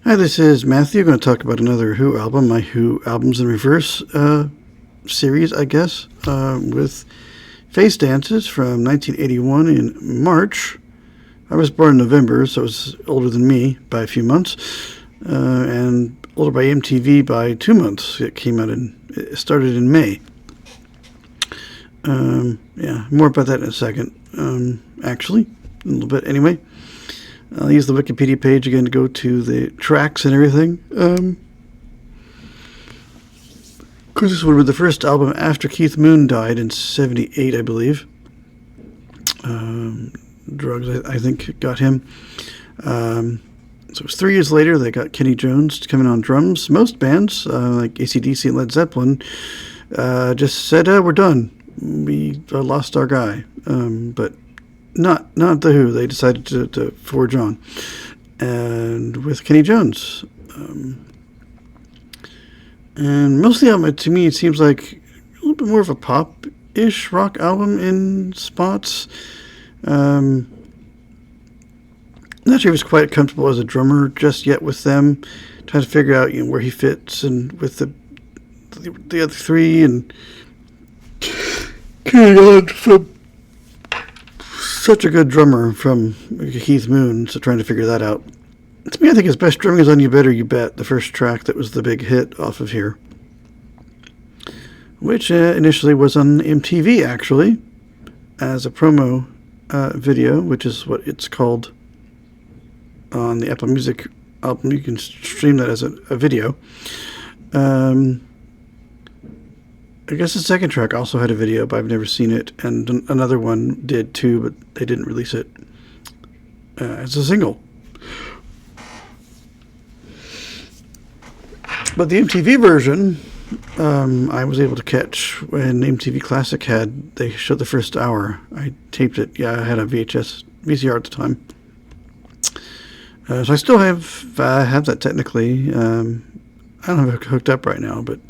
Hi, this is Matthew. I'm going to talk about another Who album, my Who Albums in Reverse series, I guess, with Face Dances from 1981 in March. I was born in November, so it was older than me by a few months, and older by MTV by 2 months. It started in May. More about that in a second, actually, a little bit anyway. I'll use the Wikipedia page again to go to the tracks and everything. Of course, this would be the first album after Keith Moon died in 78, I believe. Drugs, I think, got him. So it was 3 years later they got Kenny Jones coming on drums. Most bands, like AC/DC and Led Zeppelin, just said, we're done. We lost our guy. But not the Who. They decided to forge on, and with Kenny Jones, and most of the album, to me, it seems like a little bit more of a pop-ish rock album in spots. Not sure if he's quite comfortable as a drummer just yet with them, trying to figure out where he fits and with the other three, and carrying on from such a good drummer from Keith Moon, so trying to figure that out. To me, I think his best drumming is on You Better You Bet, the first track that was the big hit off of here, which initially was on MTV, actually, as a promo video, which is what it's called on the Apple Music album. You can stream that as a video. I guess the second track also had a video, but I've never seen it, and another one did too, but they didn't release it as a single. But the MTV version, I was able to catch when MTV Classic they showed the first hour. I taped it. Yeah, I had a VCR at the time. So I still have that technically. I don't have it hooked up right now, but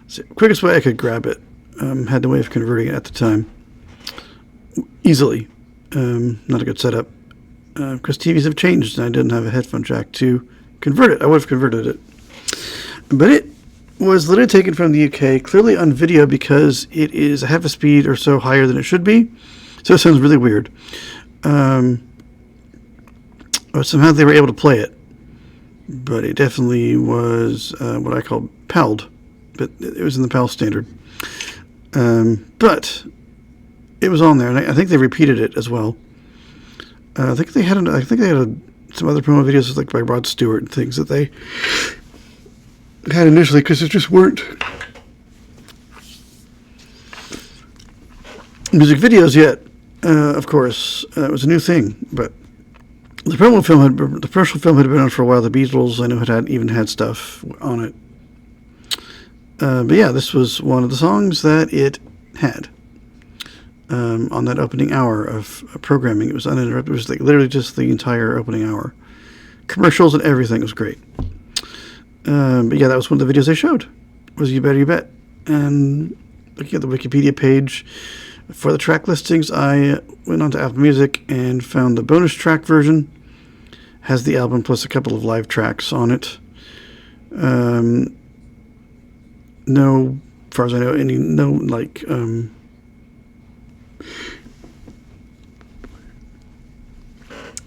it's the quickest way I could grab it. Had the way of converting it at the time easily. Not a good setup because TVs have changed, and I didn't have a headphone jack to convert it. I would have converted it, but it was literally taken from the UK, clearly on video because it is a half a speed or so higher than it should be. So it sounds really weird. But somehow they were able to play it. But it definitely was what I call PAL'd. But it was in the PAL standard. But it was on there, and I think they repeated it as well. I think they had some other promo videos like by Rod Stewart and things that they had initially, because there just weren't music videos yet. Of course, it was a new thing, but the promotional film had been on for a while. The Beatles, I know, even had stuff on it. But yeah, this was one of the songs that it had on that opening hour of programming. It was uninterrupted. It was literally just the entire opening hour. Commercials and everything was great. But yeah, that was one of the videos they showed, was You Better You Bet. And looking at the Wikipedia page for the track listings, I went onto Apple Music and found the bonus track version. Has the album plus a couple of live tracks on it. No, as far as I know,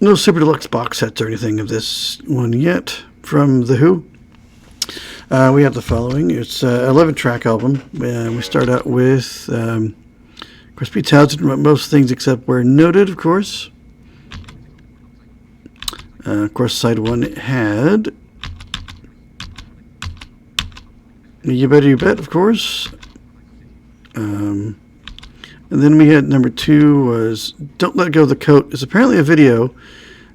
no super deluxe box sets or anything of this one yet from The Who. We have the following. It's an 11-track album. We start out with, of course, Pete Townsend wrote most things except where noted, of course. Of course, side one had You Better You Bet, of course. And then we had number 2 was Don't Let Go of the Coat. It's apparently a video.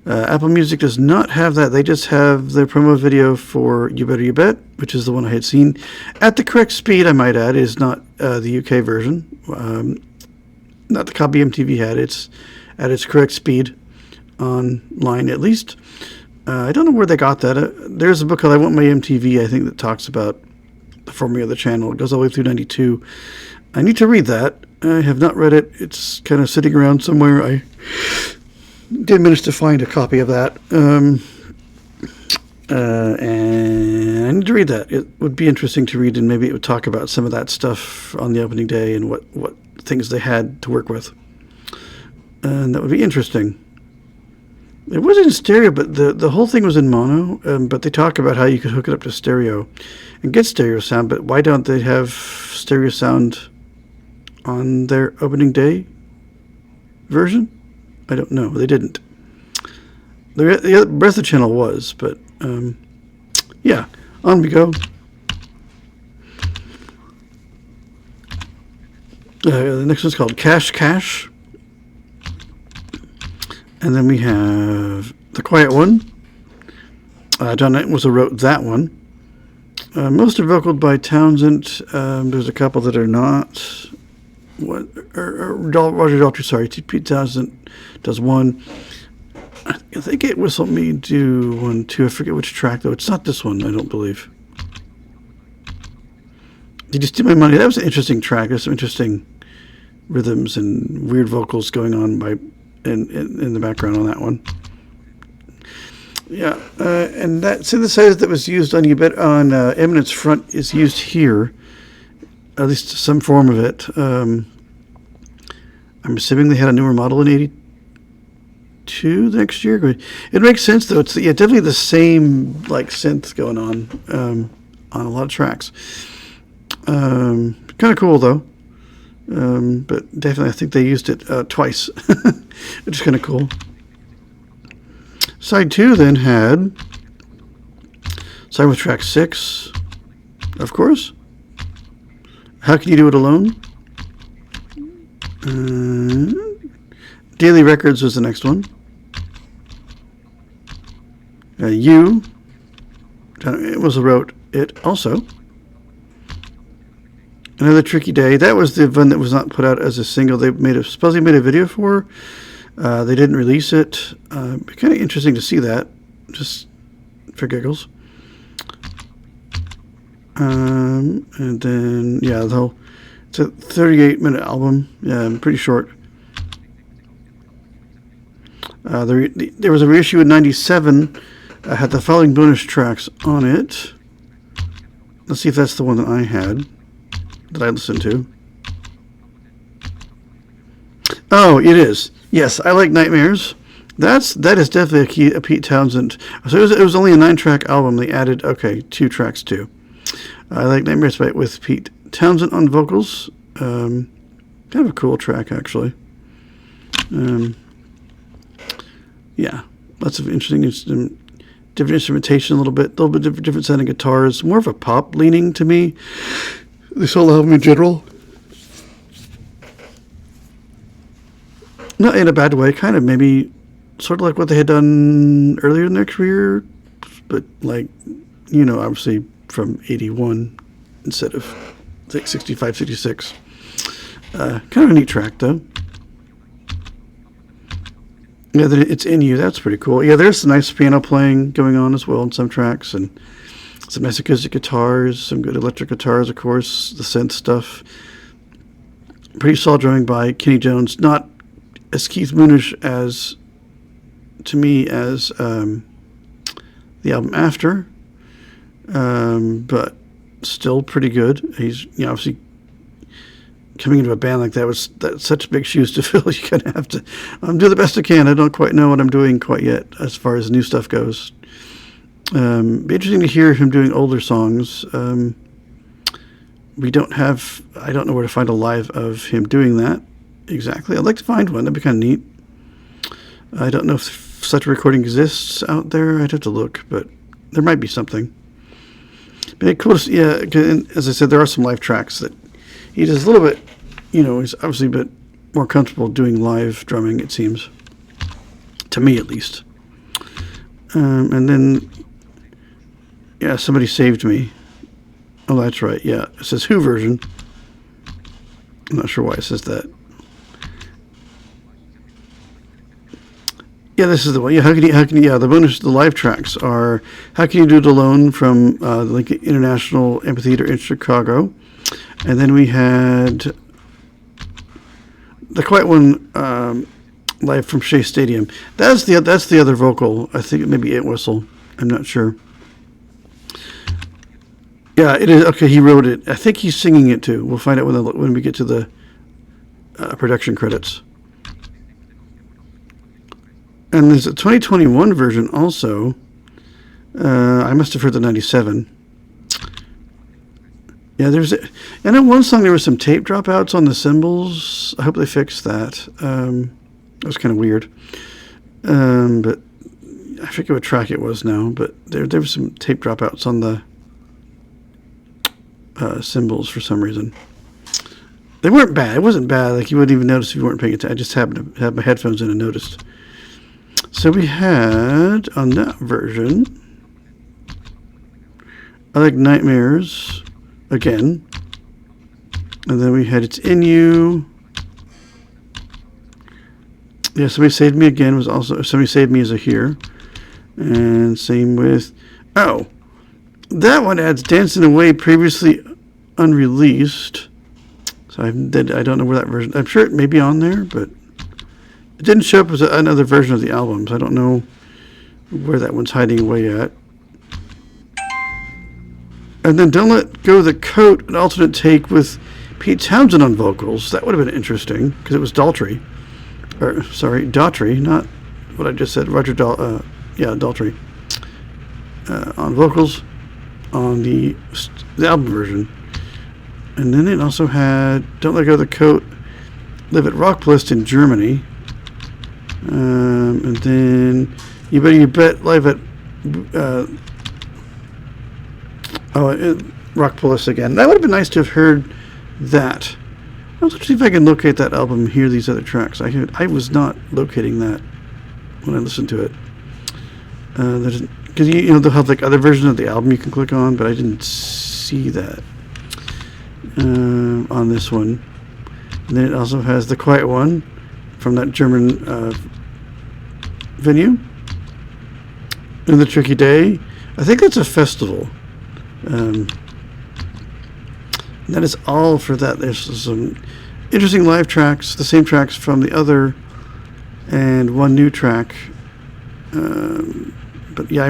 Apple Music does not have that. They just have their promo video for You Better You Bet, which is the one I had seen. At the correct speed, I might add. It is not the UK version. Not the copy MTV had. It's at its correct speed online, at least. I don't know where they got that. There's a book called I Want My MTV, I think, that talks about the formula of the channel. It goes all the way through 92. I need to read that. I have not read it. It's kind of sitting around somewhere. I did manage to find a copy of that. And I need to read that. It would be interesting to read, and maybe it would talk about some of that stuff on the opening day and what things they had to work with. And that would be interesting. It wasn't in stereo, but the whole thing was in mono. But they talk about how you could hook it up to stereo and get stereo sound. But why don't they have stereo sound on their opening day version? I don't know. They didn't. The rest of the channel was, but yeah, on we go. The next one's called Cash Cash. And then we have The Quiet One. John Entwistle wrote that one. Most are vocaled by Townsend. There's a couple that are not. Roger Daltrey, sorry. Pete Townsend does one. I think Entwistle may do one too. I forget which track though. It's not this one, I don't believe. Did You Steal My Money? That was an interesting track. There's some interesting rhythms and weird vocals going on in the background on that one. Yeah, and that synthesizer that was used on Eminence Front is used here, at least some form of it. I'm assuming they had a newer model in '82 the next year. It makes sense though. It's definitely the same like synth going on a lot of tracks. Kind of cool though. But definitely, I think they used it twice, which is kind of cool. Side 2 then had, starting with track 6, of course. How Can You Do It Alone? Daily Records was the next one. You, Entwistle wrote it also. Another Tricky Day. That was the one that was not put out as a single. They supposedly made a video for. They didn't release it. Kind of interesting to see that, just for giggles. And then it's a 38-minute album. Yeah, pretty short. There was a reissue in '97. Had the following bonus tracks on it. Let's see if that's the one that I had. That I listened to. Oh, it is. Yes, I Like Nightmares. That is definitely a Pete Townsend. So it was only a 9-track album. They added 2 tracks too. I Like Nightmares with Pete Townsend on vocals. Kind of a cool track actually. Yeah, lots of interesting different instrumentation, a little bit different sounding guitars. More of a pop leaning to me. The solo album in general, not in a bad way, kind of maybe sort of like what they had done earlier in their career, but like, obviously from 81 instead of like 65, 66. Kind of a neat track though. Yeah, it's In You. That's pretty cool. Yeah, there's some nice piano playing going on as well in some tracks, and some nice acoustic guitars, some good electric guitars, of course, the synth stuff. Pretty solid drumming by Kenny Jones. Not as Keith Moonish as the album after, but still pretty good. He's obviously coming into a band like that's such big shoes to fill. You kind of have to do the best I can. I don't quite know what I'm doing quite yet as far as new stuff goes. Be interesting to hear him doing older songs. I don't know where to find a live of him doing that exactly. I'd like to find one. That'd be kind of neat. I don't know if such a recording exists out there. I'd have to look, but there might be something. But cool. Yeah, as I said, there are some live tracks that he does a little bit. He's obviously a bit more comfortable doing live drumming, it seems, to me at least. And then. Yeah, Somebody Saved Me. Oh, that's right. Yeah, it says Who version. I'm not sure why it says that. Yeah, this is the one. Yeah, the live tracks are How Can You Do It Alone from the Lincoln International Amphitheater in Chicago. And then we had The Quiet One live from Shea Stadium. That's the other vocal. I think it may be Entwistle. I'm not sure. Yeah, it is. Okay, he wrote it. I think he's singing it too. We'll find out when we get to the production credits. And there's a 2021 version also. I must have heard the 97. Yeah, I know one song there was some tape dropouts on the cymbals. I hope they fixed that. That was kind of weird. But I forget what track it was now. But there was some tape dropouts on the cymbals for some reason. They weren't bad. It wasn't bad. Like you wouldn't even notice if you weren't paying attention. I just happened to have my headphones in and noticed. So we had on that version, I Like Nightmares again, and then we had It's In You. Yeah, Somebody Saved Me Again was also Somebody Saved Me is a here, and same with that one adds Dancing Away, previously unreleased. So I don't know where that version. I'm sure it may be on there, but it didn't show up as another version of the album. So I don't know where that one's hiding away at. And then Don't Let Go of the Coat, an alternate take with Pete Townsend on vocals. That would have been interesting because it was Daughtry, not what I just said. Daughtry on vocals on the album version. And then it also had Don't Let Go of the Coat, live at Rockplist in Germany. And then You Better You Bet live at Rockplist again. That would have been nice to have heard that. Let's see if I can locate that album and hear these other tracks. I was not locating that when I listened to it. Because they'll have like other versions of the album you can click on, but I didn't see that on this one. And then it also has The Quiet One from that German venue. And The Tricky Day. I think that's a festival. That is all for that. There's some interesting live tracks, the same tracks from the other, and one new track. But yeah,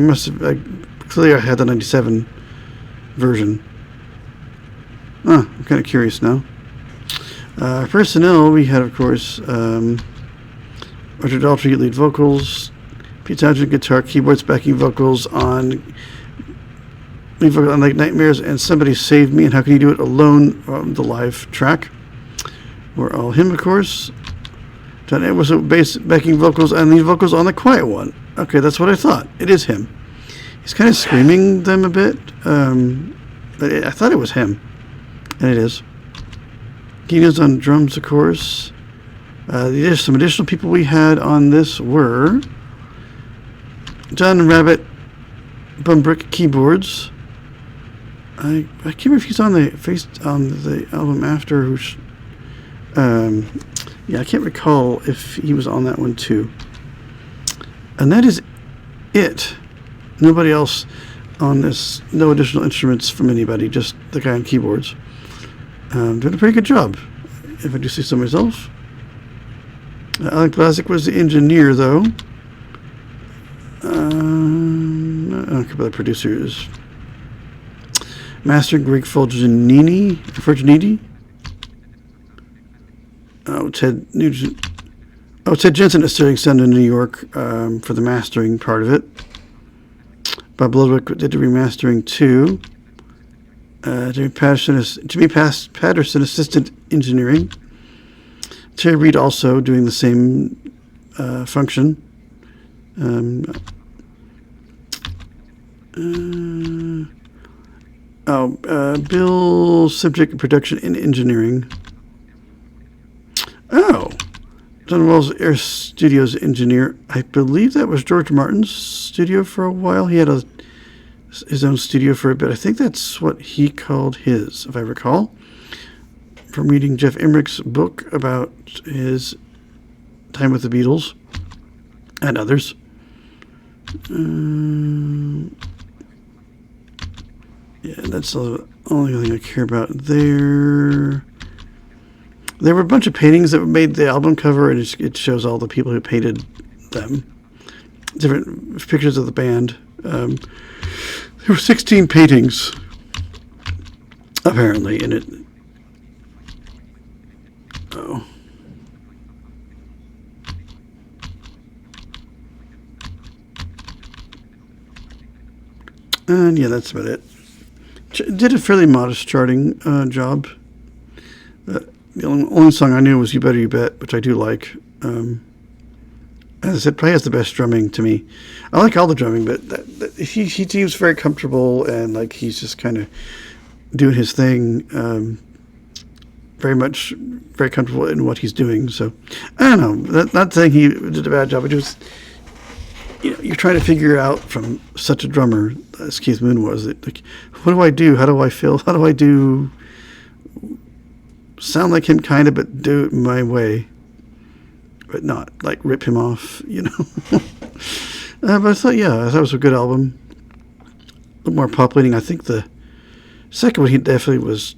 clearly I had the 97 version. I'm kind of curious now. Personnel, we had, of course, Roger Daltrey lead vocals, Pete Townsend guitar, keyboards, backing vocals on Like Nightmares and Somebody Saved Me and How Can You Do It Alone, the live track. Were all him, of course. John Edwards bass, backing vocals, and lead vocals on The Quiet One. Okay, that's what I thought. It is him. He's kind of screaming them a bit. But I thought it was him. And it is. Gino's on drums, of course. There's some additional people we had on this were John Rabbit, Bumbrick keyboards. I can't remember if he's on the album after. I can't recall if he was on that one too. And that is it. Nobody else on this. No additional instruments from anybody. Just the guy on keyboards. Doing a pretty good job, if I do say so myself. Alec Blazek was the engineer, though. I don't care about the producers. Mastering Greg Fulginini. Ted Jensen is starting sound in New York for the mastering part of it. Bob Ludwig did the remastering too. Jimmy Patterson, assistant engineering. Terry Reid also doing the same function. Bill Subject, production and engineering. John Wells, Air Studios engineer. I believe that was George Martin's studio for a while. He had his own studio for a bit. I think that's what he called his, if I recall, from reading Jeff Emmerich's book about his time with the Beatles and others. That's the only thing I care about there. There were a bunch of paintings that made the album cover, and it shows all the people who painted them. Different pictures of the band. There were 16 paintings apparently, and it. Oh. And yeah, that's about it. Did a fairly modest charting job. The only song I knew was "You Better You Bet," which I do like. As I said, probably has the best drumming to me. I like all the drumming, but he seems very comfortable and like he's just kind of doing his thing. Very comfortable in what he's doing. So I don't know. Not saying he did a bad job. It just you're trying to figure out from such a drummer as Keith Moon was. Like, what do I do? How do I feel? How do I do? Sound like him, kind of, but do it my way. But not like rip him off, but I thought, that was a good album. A little more pop leaning. I think the second one, he definitely was.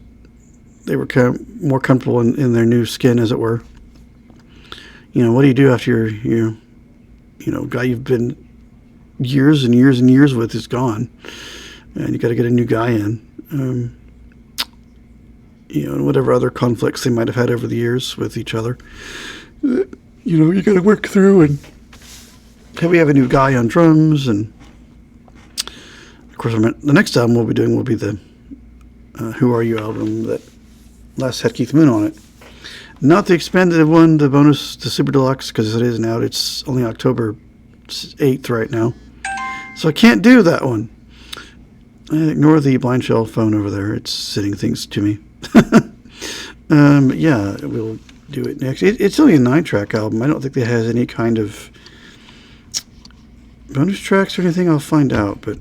They were kind of more comfortable in their new skin, as it were. What do you do after guy you've been years and years and years with is gone, and you got to get a new guy in. And whatever other conflicts they might have had over the years with each other. You got to work through, and we have a new guy on drums, and of course, the next album we'll be doing will be the "Who Are You" album that last had Keith Moon on it. Not the expanded one, the bonus, the super deluxe, because it isn't out. It's only October 8th right now, so I can't do that one. Ignore the blind shell phone over there; it's sending things to me. We'll do it next. It's only a 9-track album. I don't think it has any kind of bonus tracks or anything. I'll find out, but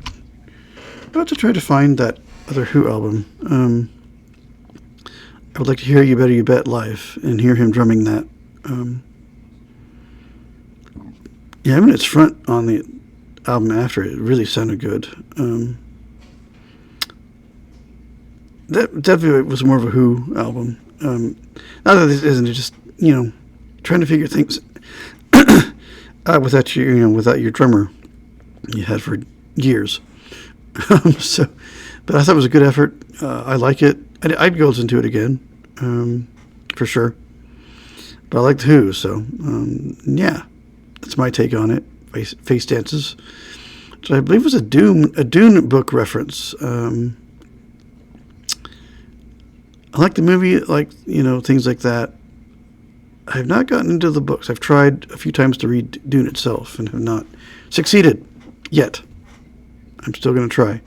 I'm about to try to find that other Who album. I would like to hear "You Better You Bet" live and hear him drumming that. Having its front on the album after it really sounded good. That definitely was more of a Who album. Not that this isn't, just trying to figure things without your drummer you had for years. But I thought it was a good effort. I like it. I'd go listen to it again, for sure. But I like the Who, so that's my take on it. Face Dances, which I believe was a Dune book reference. I like the movie, things like that. I have not gotten into the books. I've tried a few times to read Dune itself and have not succeeded yet. I'm still going to try.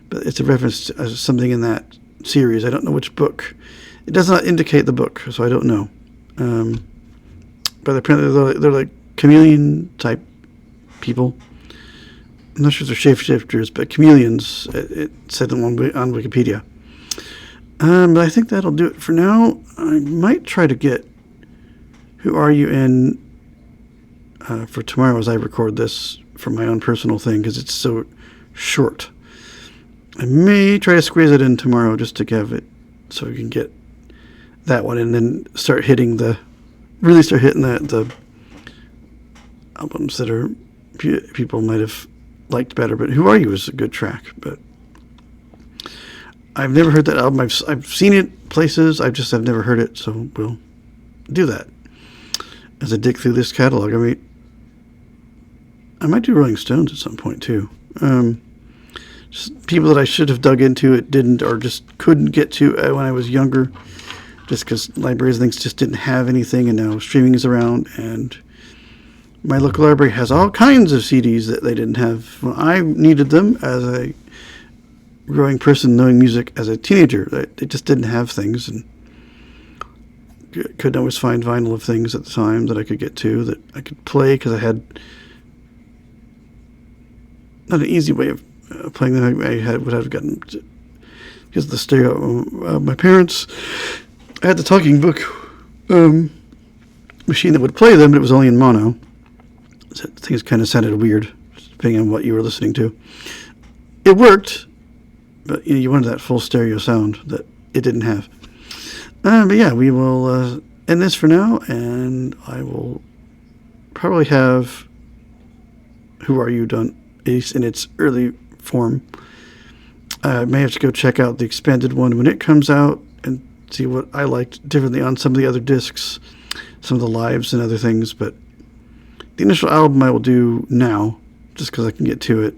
But it's a reference to something in that series. I don't know which book. It does not indicate the book, so I don't know. But apparently they're like chameleon-type people. I'm not sure if they're shapeshifters, but chameleons, it said on Wikipedia. But I think that'll do it for now. I might try to get "Who Are You" in for tomorrow as I record this for my own personal thing because it's so short. I may try to squeeze it in tomorrow just to have it so we can get that one and then start hitting the albums that are people might have liked better. But "Who Are You" is a good track, but I've never heard that album. I've seen it places. I've never heard it. So we'll do that as I dig through this catalog. I might do Rolling Stones at some point too. Just people that I should have dug into, it didn't, or just couldn't get to when I was younger, just because libraries and things just didn't have anything, and now streaming is around, and my local library has all kinds of CDs that they didn't have when I needed them as a growing person knowing music as a teenager. They just didn't have things, and couldn't always find vinyl of things at the time that I could get to, that I could play, because I had not an easy way of playing them. I would have gotten to, because of the stereo. My parents had the talking book machine that would play them, but it was only in mono. So things kind of sounded weird, depending on what you were listening to. It worked, but you wanted that full stereo sound that it didn't have. But yeah, we will end this for now, and I will probably have "Who Are You" done, at least in its early form, I may have to go check out the expanded one when it comes out and see what I liked differently on some of the other discs, some of the lives and other things. But the initial album I will do now, just because I can get to it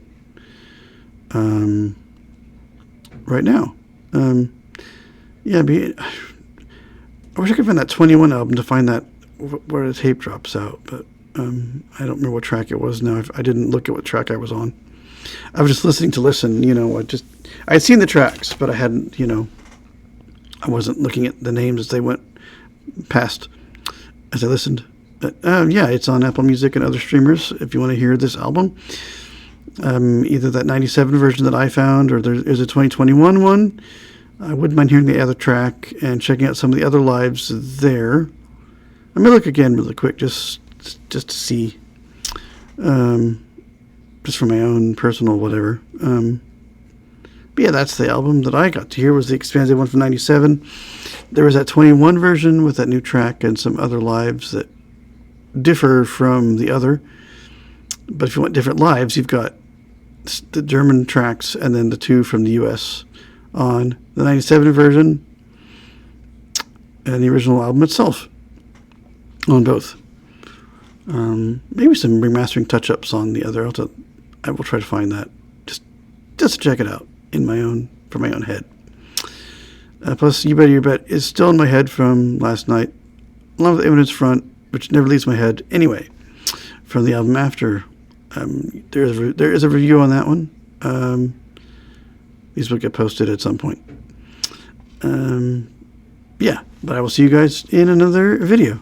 right now. Yeah, I wish I could find that 21 album to find that where the tape drops out, but I don't remember what track it was now. I didn't look at what track I was on. I was just listening to listen, I had seen the tracks, but I hadn't, I wasn't looking at the names as they went past as I listened. But yeah, it's on Apple Music and other streamers if you want to hear this album. Either that 97 version that I found or there is a 2021 one. I wouldn't mind hearing the other track and checking out some of the other lives there. I may look again really quick just to see, just for my own personal whatever. But yeah, that's the album that I got to hear was the expanded one from 97. There was that 21 version with that new track and some other lives that differ from the other. But if you want different lives, you've got the German tracks and then the two from the U.S. on the 97 version and the original album itself on both. Maybe some remastering touch-ups on the other. I will try to find that just to check it out for my own head. Plus, You Better You Bet is still in my head from last night, along with Evidence Front, which never leaves my head anyway. From the album after, there is a review on that one. These will get posted at some point. Yeah, but I will see you guys in another video.